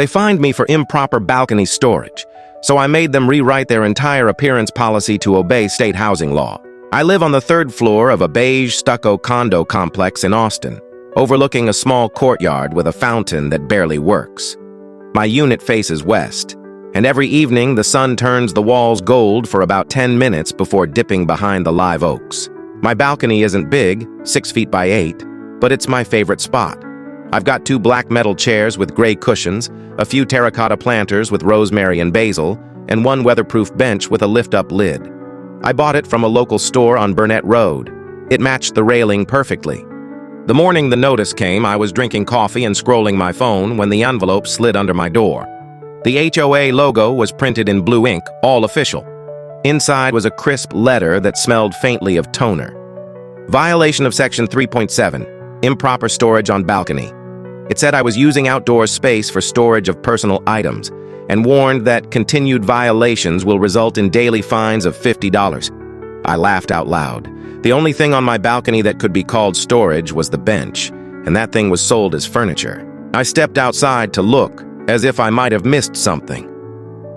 They fined me for improper balcony storage, so I made them rewrite their entire appearance policy to obey state housing law. I live on the third floor of a beige stucco condo complex in Austin, overlooking a small courtyard with a fountain that barely works. My unit faces west, and every evening the sun turns the walls gold for about 10 minutes before dipping behind the live oaks. My balcony isn't big, 6 feet by 8, but it's my favorite spot. I've got 2 black metal chairs with gray cushions, a few terracotta planters with rosemary and basil, and 1 weatherproof bench with a lift-up lid. I bought it from a local store on Burnett Road. It matched the railing perfectly. The morning the notice came, I was drinking coffee and scrolling my phone when the envelope slid under my door. The HOA logo was printed in blue ink, all official. Inside was a crisp letter that smelled faintly of toner. Violation of Section 3.7, improper storage on balcony. It said I was using outdoor space for storage of personal items, and warned that continued violations will result in daily fines of $50. I laughed out loud. The only thing on my balcony that could be called storage was the bench, and that thing was sold as furniture. I stepped outside to look, as if I might have missed something.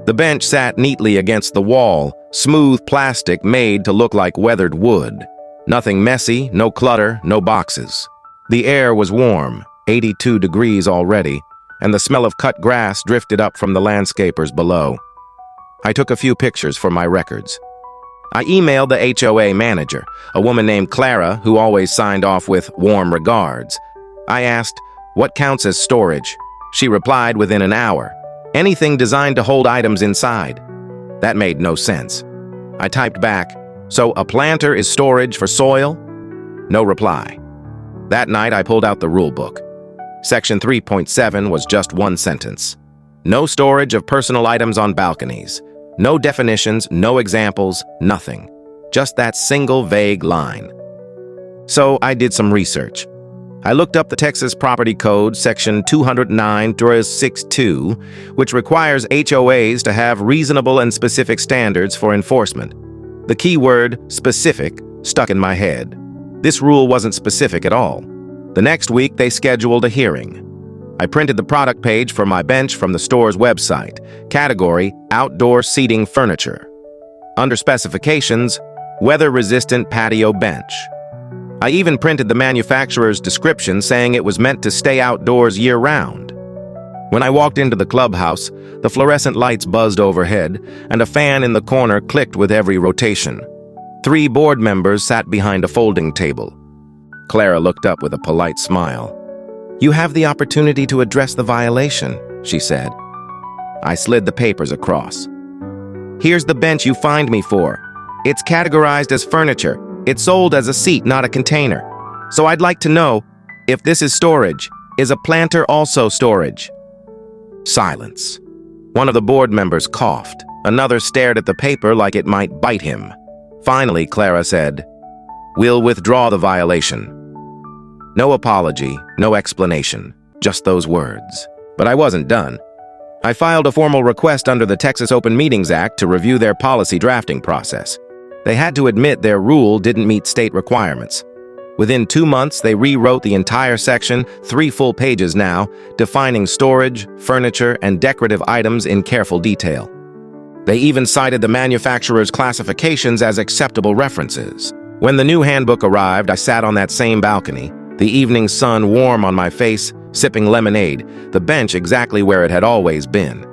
The bench sat neatly against the wall, smooth plastic made to look like weathered wood. Nothing messy, no clutter, no boxes. The air was warm, 82 degrees already, and the smell of cut grass drifted up from the landscapers below. I took a few pictures for my records. I emailed the HOA manager, a woman named Clara who always signed off with warm regards. I asked, what counts as storage? She replied within an hour, anything designed to hold items inside. That made no sense. I typed back, so a planter is storage for soil? No reply. That night I pulled out the rule book. Section 3.7 was just 1 sentence. No storage of personal items on balconies. No definitions, no examples, nothing. Just that single vague line. So I did some research. I looked up the Texas Property Code, Section 209-62, which requires HOAs to have reasonable and specific standards for enforcement. The key word, specific, stuck in my head. This rule wasn't specific at all. The next week, they scheduled a hearing. I printed the product page for my bench from the store's website. Category, outdoor seating furniture. Under specifications, weather-resistant patio bench. I even printed the manufacturer's description saying it was meant to stay outdoors year-round. When I walked into the clubhouse, the fluorescent lights buzzed overhead, and a fan in the corner clicked with every rotation. 3 board members sat behind a folding table. Clara looked up with a polite smile. You have the opportunity to address the violation, she said. I slid the papers across. Here's the bench you fined me for. It's categorized as furniture. It's sold as a seat, not a container. So I'd like to know, if this is storage, is a planter also storage? Silence. One of the board members coughed. Another stared at the paper like it might bite him. Finally, Clara said, We'll withdraw the violation. No apology, no explanation, just those words. But I wasn't done. I filed a formal request under the Texas Open Meetings Act to review their policy drafting process. They had to admit their rule didn't meet state requirements. Within 2 months, they rewrote the entire section, 3 full pages now, defining storage, furniture, and decorative items in careful detail. They even cited the manufacturer's classifications as acceptable references. When the new handbook arrived, I sat on that same balcony, the evening sun warm on my face, sipping lemonade, the bench exactly where it had always been.